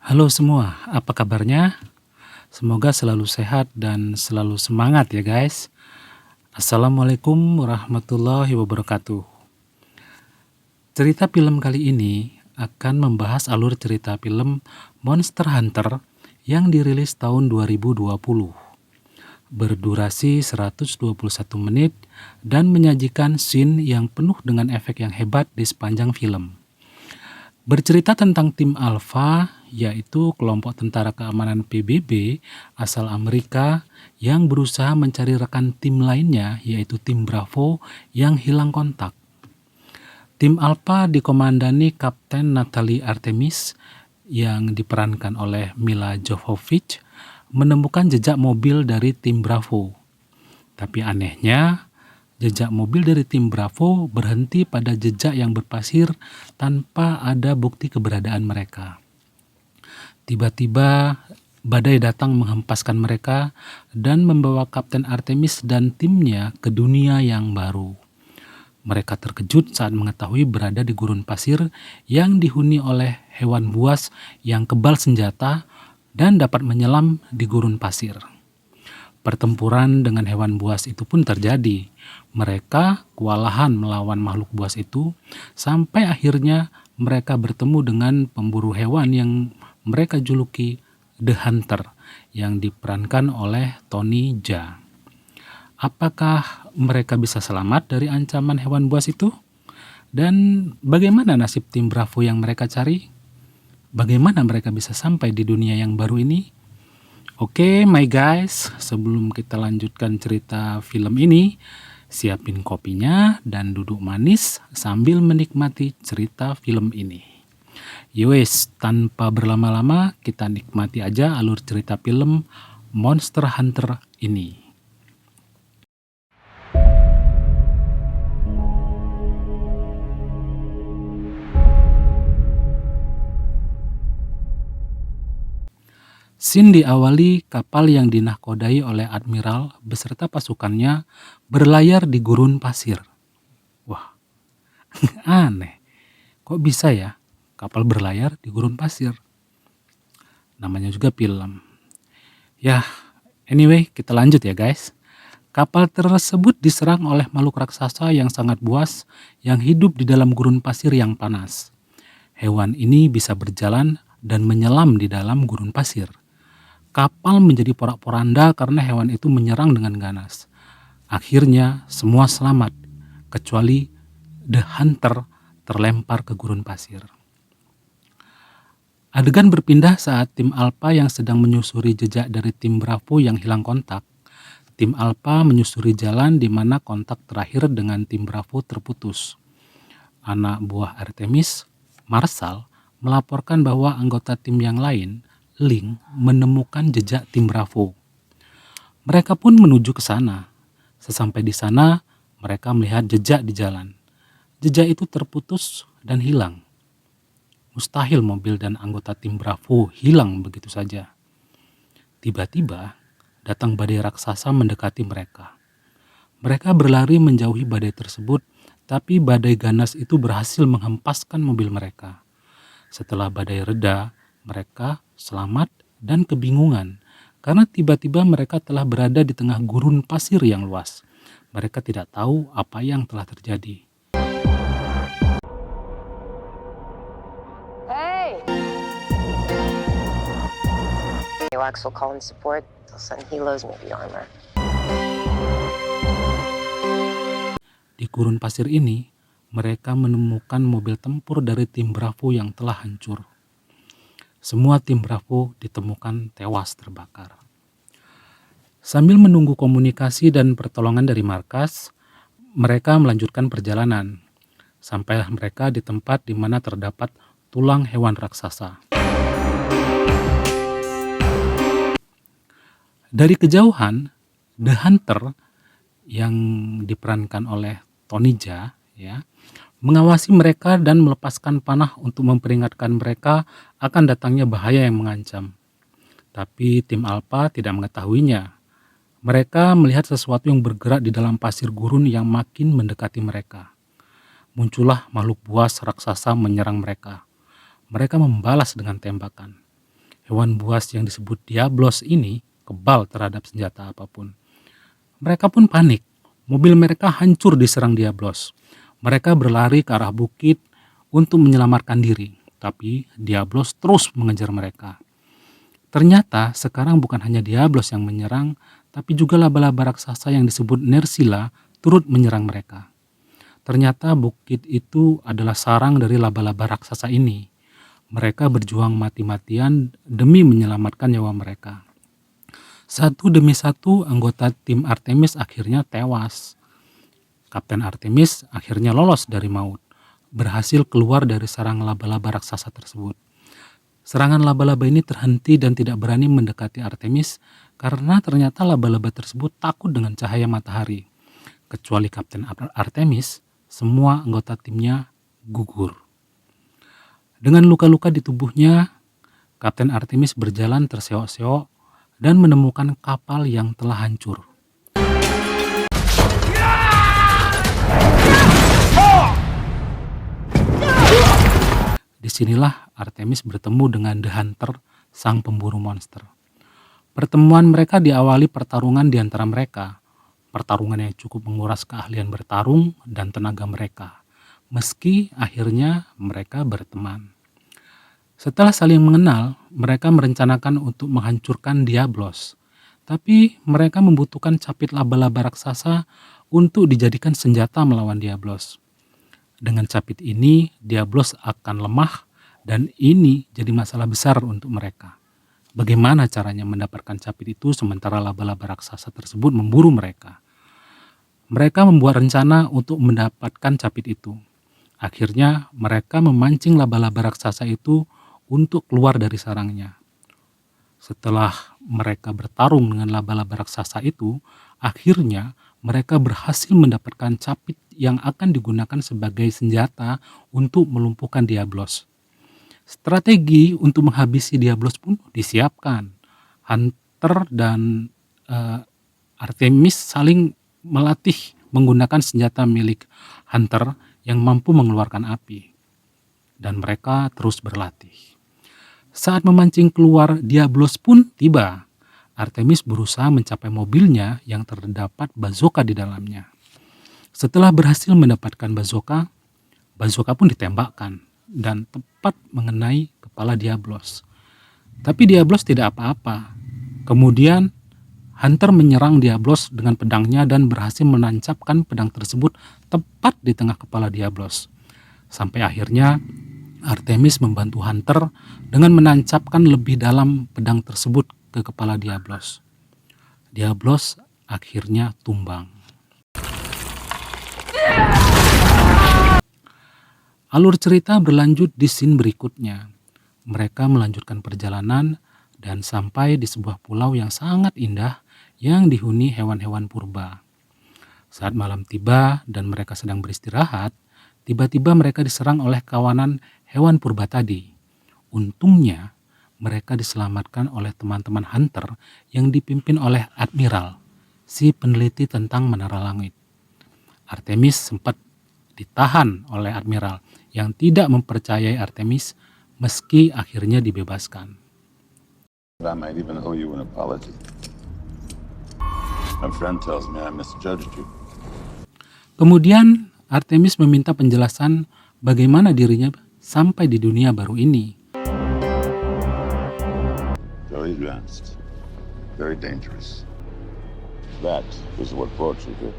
Halo semua, apa kabarnya? Semoga selalu sehat dan selalu semangat ya guys. Assalamualaikum warahmatullahi wabarakatuh. Cerita film kali ini akan membahas alur cerita film Monster Hunter yang dirilis tahun 2020. Berdurasi 121 menit dan menyajikan scene yang penuh dengan efek yang hebat di sepanjang film. Bercerita tentang tim Alpha, yaitu kelompok tentara keamanan PBB asal Amerika yang berusaha mencari rekan tim lainnya, yaitu tim Bravo yang hilang kontak. Tim Alpha dikomandani Kapten Natalie Artemis yang diperankan oleh Mila Jovovich menemukan jejak mobil dari tim Bravo. Tapi anehnya, jejak mobil dari tim Bravo berhenti pada jejak yang berpasir tanpa ada bukti keberadaan mereka. Tiba-tiba badai datang menghempaskan mereka dan membawa Kapten Artemis dan timnya ke dunia yang baru. Mereka terkejut saat mengetahui berada di gurun pasir yang dihuni oleh hewan buas yang kebal senjata dan dapat menyelam di gurun pasir. Pertempuran dengan hewan buas itu pun terjadi. Mereka kewalahan melawan makhluk buas itu sampai akhirnya mereka bertemu dengan pemburu hewan yang mereka juluki The Hunter yang diperankan oleh Tony Jaa. Apakah mereka bisa selamat dari ancaman hewan buas itu? Dan bagaimana nasib tim Bravo yang mereka cari? Bagaimana mereka bisa sampai di dunia yang baru ini? Oke, my guys, sebelum kita lanjutkan cerita film ini, siapin kopinya dan duduk manis sambil menikmati cerita film ini. Yowes, tanpa berlama-lama, kita nikmati aja alur cerita film Monster Hunter ini. Scene diawali kapal yang dinahkodai oleh Admiral beserta pasukannya berlayar di gurun pasir. Wah, aneh. Kok bisa ya kapal berlayar di gurun pasir? Namanya juga film. Ya, anyway, kita lanjut ya guys. Kapal tersebut diserang oleh makhluk raksasa yang sangat buas yang hidup di dalam gurun pasir yang panas. Hewan ini bisa berjalan dan menyelam di dalam gurun pasir. Kapal menjadi porak-poranda karena hewan itu menyerang dengan ganas. Akhirnya semua selamat, kecuali The Hunter terlempar ke gurun pasir. Adegan berpindah saat tim Alpha yang sedang menyusuri jejak dari tim Bravo yang hilang kontak. Tim Alpha menyusuri jalan di mana kontak terakhir dengan tim Bravo terputus. Anak buah Artemis, Marshall, melaporkan bahwa anggota tim yang lain, Link, menemukan jejak tim Bravo. Mereka pun menuju ke sana. Sesampai di sana, mereka melihat jejak di jalan. Jejak itu terputus dan hilang. Mustahil mobil dan anggota tim Bravo hilang begitu saja. Tiba-tiba, datang badai raksasa mendekati mereka. Mereka berlari menjauhi badai tersebut, tapi badai ganas itu berhasil menghempaskan mobil mereka. Setelah badai reda, mereka selamat dan kebingungan karena tiba-tiba mereka telah berada di tengah gurun pasir yang luas. Mereka tidak tahu apa yang telah terjadi. Hey! Alex will call in support. They'll send helos, maybe armor. Di gurun pasir ini, mereka menemukan mobil tempur dari tim Bravo yang telah hancur. Semua tim Bravo ditemukan tewas terbakar. Sambil menunggu komunikasi dan pertolongan dari markas, mereka melanjutkan perjalanan. Sampailah mereka di tempat di mana terdapat tulang hewan raksasa. Dari kejauhan, The Hunter yang diperankan oleh Tony Jaa ya, mengawasi mereka dan melepaskan panah untuk memperingatkan mereka akan datangnya bahaya yang mengancam. Tapi tim Alpha tidak mengetahuinya. Mereka melihat sesuatu yang bergerak di dalam pasir gurun yang makin mendekati mereka. Muncullah makhluk buas raksasa menyerang mereka. Mereka membalas dengan tembakan. Hewan buas yang disebut Diablos ini kebal terhadap senjata apapun. Mereka pun panik. Mobil mereka hancur diserang Diablos. Mereka berlari ke arah bukit untuk menyelamatkan diri, tapi Diablos terus mengejar mereka. Ternyata sekarang bukan hanya Diablos yang menyerang, tapi juga laba-laba raksasa yang disebut Nersila turut menyerang mereka. Ternyata bukit itu adalah sarang dari laba-laba raksasa ini. Mereka berjuang mati-matian demi menyelamatkan nyawa mereka. Satu demi satu anggota tim Artemis akhirnya tewas. Kapten Artemis akhirnya lolos dari maut, berhasil keluar dari sarang laba-laba raksasa tersebut. Serangan laba-laba ini terhenti dan tidak berani mendekati Artemis karena ternyata laba-laba tersebut takut dengan cahaya matahari. Kecuali Kapten Artemis, semua anggota timnya gugur. Dengan luka-luka di tubuhnya, Kapten Artemis berjalan terseok-seok dan menemukan kapal yang telah hancur. Disinilah Artemis bertemu dengan The Hunter, sang pemburu monster. Pertemuan mereka diawali pertarungan di antara mereka. Pertarungan yang cukup menguras keahlian bertarung dan tenaga mereka. Meski akhirnya mereka berteman. Setelah saling mengenal, mereka merencanakan untuk menghancurkan Diablos. Tapi mereka membutuhkan capit laba-laba raksasa untuk dijadikan senjata melawan Diablos. Dengan capit ini, Diablos akan lemah dan ini jadi masalah besar untuk mereka. Bagaimana caranya mendapatkan capit itu sementara laba-laba raksasa tersebut memburu mereka? Mereka membuat rencana untuk mendapatkan capit itu. Akhirnya mereka memancing laba-laba raksasa itu untuk keluar dari sarangnya. Setelah mereka bertarung dengan laba-laba raksasa itu, akhirnya mereka berhasil mendapatkan capit yang akan digunakan sebagai senjata untuk melumpuhkan Diablos. Strategi untuk menghabisi Diablos pun disiapkan. Hunter dan Artemis saling melatih menggunakan senjata milik Hunter yang mampu mengeluarkan api. Dan mereka terus berlatih. Saat memancing keluar, Diablos pun tiba. Artemis berusaha mencapai mobilnya yang terdapat bazooka di dalamnya. Setelah berhasil mendapatkan bazooka pun ditembakkan dan tepat mengenai kepala Diablos. Tapi Diablos tidak apa-apa. Kemudian Hunter menyerang Diablos dengan pedangnya dan berhasil menancapkan pedang tersebut tepat di tengah kepala Diablos. Sampai akhirnya Artemis membantu Hunter dengan menancapkan lebih dalam pedang tersebut ke kepala Diablos. Diablos akhirnya tumbang. Alur cerita berlanjut di scene berikutnya. Mereka melanjutkan perjalanan dan sampai di sebuah pulau yang sangat indah yang dihuni hewan-hewan purba. Saat malam tiba dan mereka sedang beristirahat, tiba-tiba mereka diserang oleh kawanan hewan purba tadi. Untungnya, mereka diselamatkan oleh teman-teman Hunter yang dipimpin oleh Admiral, si peneliti tentang menara langit. Artemis sempat ditahan oleh Admiral yang tidak mempercayai Artemis meski akhirnya dibebaskan. I might even owe you an apology. My friend tells me I misjudged you. Kemudian Artemis meminta penjelasan bagaimana dirinya sampai di dunia baru ini. Very advanced. Very dangerous. That is what brought you here.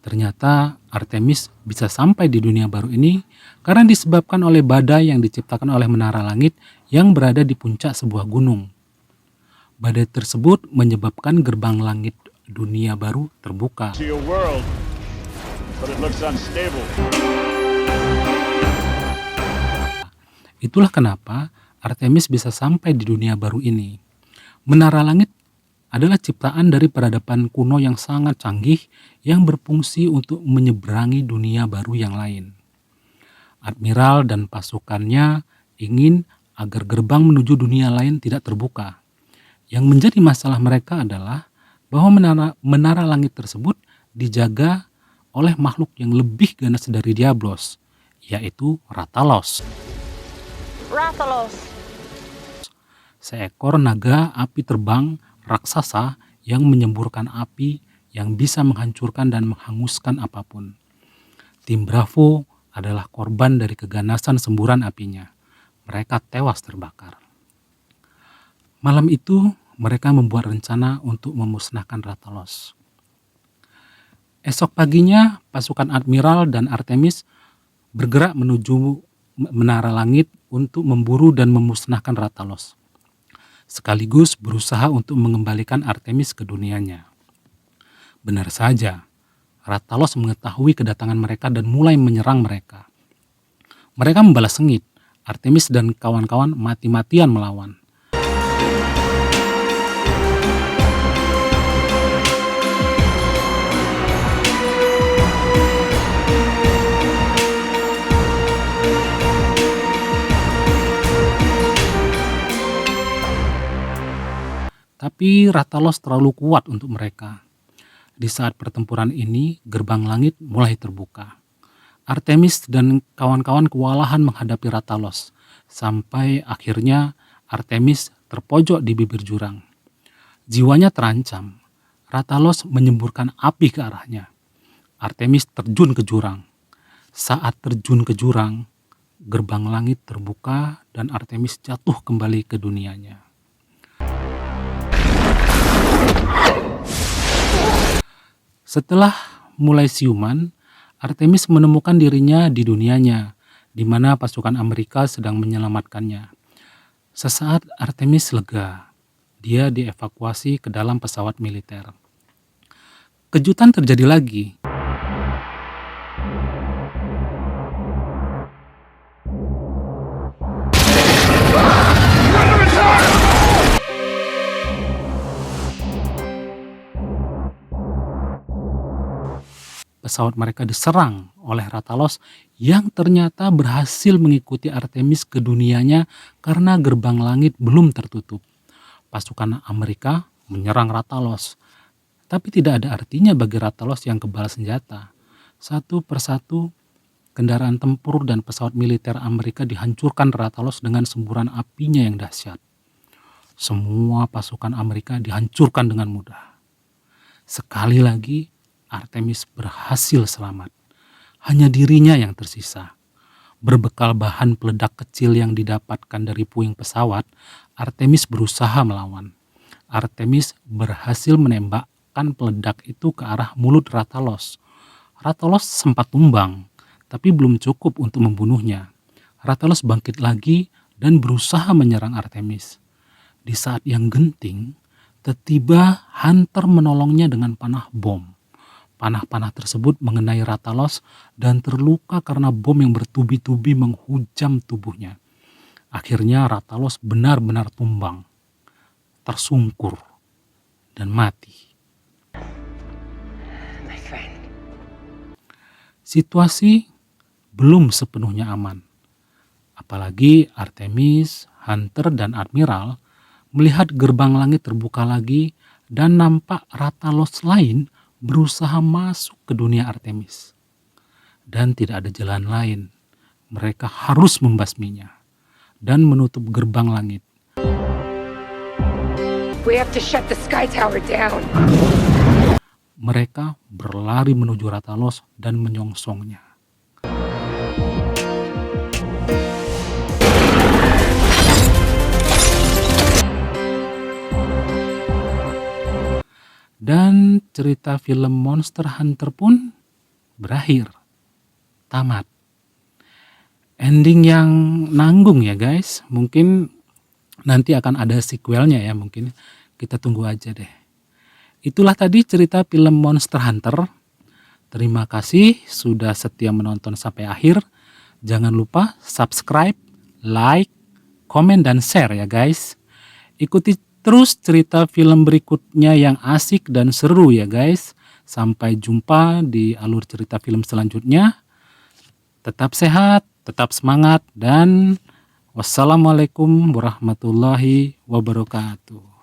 Ternyata Artemis bisa sampai di dunia baru ini karena disebabkan oleh badai yang diciptakan oleh menara langit yang berada di puncak sebuah gunung. Badai tersebut menyebabkan gerbang langit dunia baru terbuka. To your world, but it looks unstable. Itulah kenapa Artemis bisa sampai di dunia baru ini. Menara langit adalah ciptaan dari peradaban kuno yang sangat canggih yang berfungsi untuk menyeberangi dunia baru yang lain. Admiral dan pasukannya ingin agar gerbang menuju dunia lain tidak terbuka. Yang menjadi masalah mereka adalah bahwa menara langit tersebut dijaga oleh makhluk yang lebih ganas dari Diablos, yaitu Rathalos. seekor naga api terbang raksasa yang menyemburkan api yang bisa menghancurkan dan menghanguskan apapun. Tim Bravo adalah korban dari keganasan semburan apinya. Mereka tewas terbakar. Malam itu, mereka membuat rencana untuk memusnahkan Rathalos. Esok paginya, pasukan Admiral dan Artemis bergerak menuju menara langit untuk memburu dan memusnahkan Rathalos, sekaligus berusaha untuk mengembalikan Artemis ke dunianya. Benar saja, Rathalos mengetahui kedatangan mereka dan mulai menyerang mereka. Mereka membalas sengit. Artemis dan kawan-kawan mati-matian melawan. Tapi Rathalos terlalu kuat untuk mereka. Di saat pertempuran ini, gerbang langit mulai terbuka. Artemis dan kawan-kawan kewalahan menghadapi Rathalos, sampai akhirnya Artemis terpojok di bibir jurang. Jiwanya terancam. Rathalos menyemburkan api ke arahnya. Artemis terjun ke jurang. Saat terjun ke jurang, gerbang langit terbuka dan Artemis jatuh kembali ke dunianya. Setelah mulai siuman, Artemis menemukan dirinya di dunianya, di mana pasukan Amerika sedang menyelamatkannya. Sesaat Artemis lega. Dia dievakuasi ke dalam pesawat militer. Kejutan terjadi lagi. Pesawat mereka diserang oleh Rathalos yang ternyata berhasil mengikuti Artemis ke dunianya karena gerbang langit belum tertutup. Pasukan Amerika menyerang Rathalos, tapi tidak ada artinya bagi Rathalos yang kebal senjata. Satu persatu kendaraan tempur dan pesawat militer Amerika dihancurkan Rathalos dengan semburan apinya yang dahsyat. Semua pasukan Amerika dihancurkan dengan mudah. Sekali lagi, Artemis berhasil selamat. Hanya dirinya yang tersisa. Berbekal bahan peledak kecil yang didapatkan dari puing pesawat, Artemis berusaha melawan. Artemis berhasil menembakkan peledak itu ke arah mulut Rathalos. Rathalos sempat tumbang, tapi belum cukup untuk membunuhnya. Rathalos bangkit lagi dan berusaha menyerang Artemis. Di saat yang genting, tiba-tiba Hunter menolongnya dengan panah bom. Panah-panah tersebut mengenai Rathalos dan terluka karena bom yang bertubi-tubi menghujam tubuhnya. Akhirnya Rathalos benar-benar tumbang, tersungkur, dan mati. My friend. Situasi belum sepenuhnya aman. Apalagi Artemis, Hunter, dan Admiral melihat gerbang langit terbuka lagi dan nampak Rathalos lain berusaha masuk ke dunia Artemis. Dan tidak ada jalan lain. Mereka harus membasminya dan menutup gerbang langit. We have to shut the Sky Tower down. Mereka berlari menuju Rathalos dan menyongsongnya. Dan cerita film Monster Hunter pun berakhir. Tamat. Ending yang nanggung ya guys. Mungkin nanti akan ada sequelnya ya mungkin. Kita tunggu aja deh. Itulah tadi cerita film Monster Hunter. Terima kasih sudah setia menonton sampai akhir. Jangan lupa subscribe, like, komen, dan share ya guys. Ikuti terus cerita film berikutnya yang asik dan seru ya guys. Sampai jumpa di alur cerita film selanjutnya. Tetap sehat, tetap semangat, dan wassalamualaikum warahmatullahi wabarakatuh.